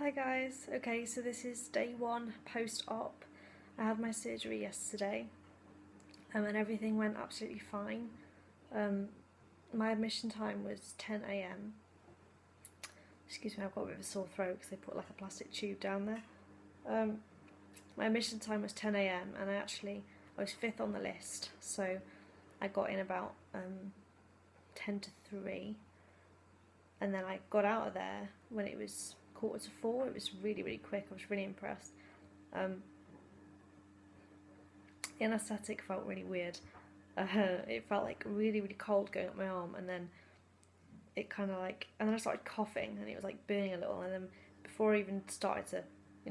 Hi guys, okay, so this is day one post-op. I had my surgery yesterday and everything went absolutely fine. Um, my admission time was 10 a.m. Excuse me, I've got a bit of a sore throat because they put like a plastic tube down there. My admission time was 10 a.m. and I was fifth on the list, so I got in about 10 to 3, and then I got out of there when it was 3:45. It was really quick. I was really impressed. The anaesthetic felt really weird. It felt like really cold going up my arm, and then and then I started coughing, and it was like burning a little. And then before I even started to,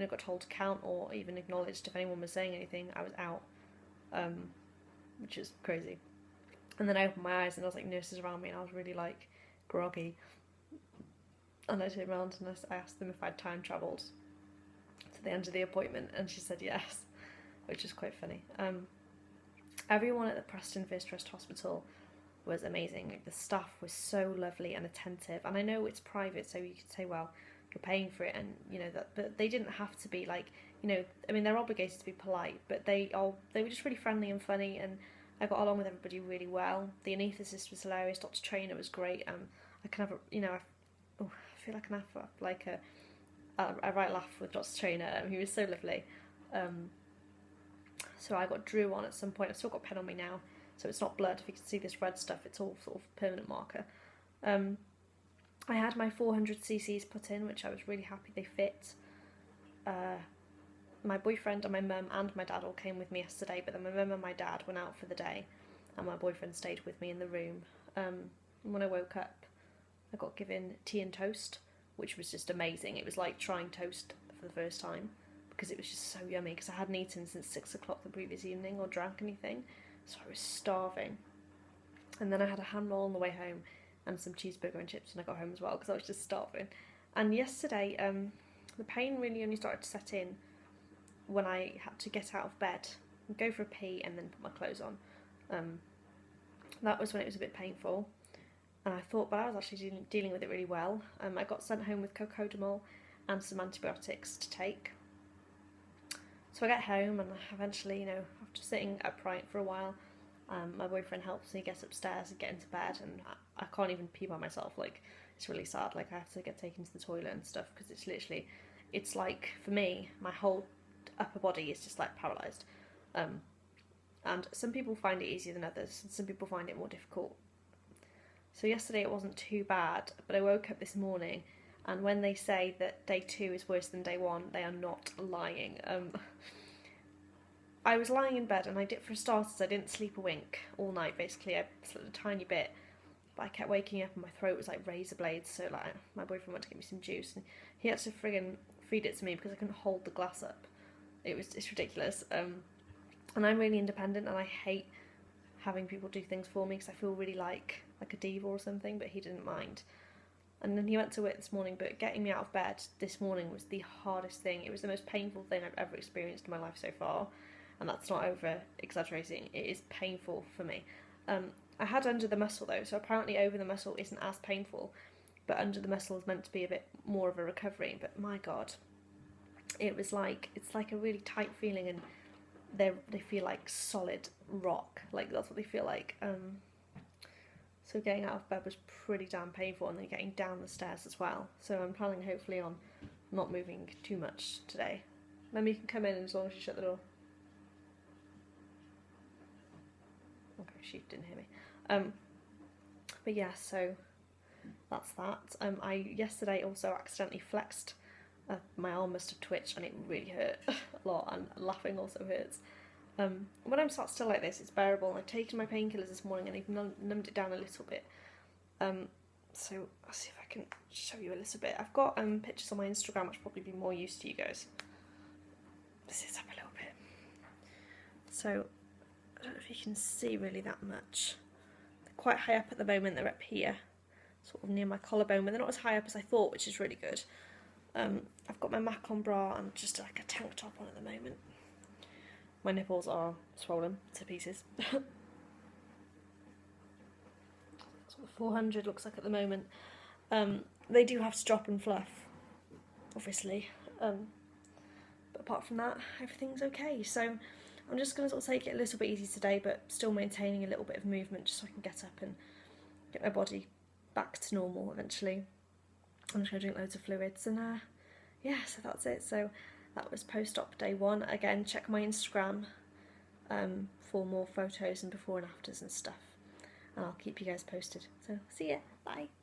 got told to count or even acknowledged if anyone was saying anything, I was out, which is crazy. And then I opened my eyes, and there was like nurses around me, and I was really like groggy. And I turned around and I asked them if I'd time travelled to the end of the appointment, and she said yes, which is quite funny. Everyone at the Preston First Trust Hospital was amazing. Like, the staff was so lovely and attentive, and I know it's private, so you could say, well, you're paying for it, and but they didn't have to be like, I mean, they're obligated to be polite, but they were just really friendly and funny, and I got along with everybody really well. The anaesthetist was hilarious. Dr. Trainer was great. I kind of, I feel like an laugh, like a right laugh with Dr. Trainer. He was so lovely. So I got Drew on at some point. I've still got pen on me now, so it's not blood. If you can see this red stuff, it's all sort of permanent marker. I had my 400 cc's put in, which I was really happy they fit. My boyfriend and my mum and my dad all came with me yesterday, but then my mum and my dad went out for the day, and my boyfriend stayed with me in the room. When I woke up, I got given tea and toast, which was just amazing. It was like trying toast for the first time, because it was just so yummy, because I hadn't eaten since 6 o'clock the previous evening or drank anything, so I was starving. And then I had a hand roll on the way home and some cheeseburger and chips when I got home as well, because I was just starving. And yesterday, the pain really only started to set in when I had to get out of bed, go for a pee, and then put my clothes on. That was when it was a bit painful. And I thought, but I was actually dealing with it really well. I got sent home with cocodamol and some antibiotics to take. So I get home, and eventually, after sitting upright for a while, my boyfriend helps me get upstairs and get into bed, and I can't even pee by myself. Like, it's really sad. Like, I have to get taken to the toilet and stuff, because it's like, for me, my whole upper body is just like paralysed. And some people find it easier than others, and some people find it more difficult. So yesterday it wasn't too bad, but I woke up this morning, and when they say that day 2 is worse than day 1, they are not lying. I was lying in bed, and for starters, I didn't sleep a wink all night, basically. I slept a tiny bit, but I kept waking up, and my throat was like razor blades, so like my boyfriend went to get me some juice, and he had to friggin' feed it to me because I couldn't hold the glass up. It's ridiculous. And I'm really independent, and I hate having people do things for me, because I feel really like a diva or something, but he didn't mind. And then he went to work this morning, but getting me out of bed this morning was the hardest thing. It was the most painful thing I've ever experienced in my life so far, and that's not over exaggerating. It is painful for me. I had under the muscle though, so apparently over the muscle isn't as painful, but under the muscle is meant to be a bit more of a recovery. But my god, it's like a really tight feeling, and they feel like solid rock. Like, that's what they feel like. So getting out of bed was pretty damn painful, and then getting down the stairs as well. So I'm planning hopefully on not moving too much today. Then you can come in as long as you shut the door. Okay, she didn't hear me. But yeah, so that's that. I yesterday also accidentally flexed. My arm must have twitched, and it really hurt a lot, and laughing also hurts. When I'm sat still like this, it's bearable. I've taken my painkillers this morning, and they've numbed it down a little bit. So I'll see if I can show you a little bit. I've got pictures on my Instagram, which will probably be more use to you guys. This is up a little bit. So I don't know if you can see really that much. They're quite high up at the moment. They're up here, sort of near my collarbone, but they're not as high up as I thought, which is really good. I've got my Macron bra and just like a tank top on at the moment. My nipples are swollen to pieces. That's what the 400 looks like at the moment. They do have to drop and fluff obviously. But apart from that, everything's okay. So I'm just going to sort of take it a little bit easy today, but still maintaining a little bit of movement just so I can get up and get my body back to normal eventually. I'm just going to drink loads of fluids, and yeah, so that's it. So that was post-op day 1. Again, check my Instagram for more photos and before and afters and stuff, and I'll keep you guys posted. So see ya, bye.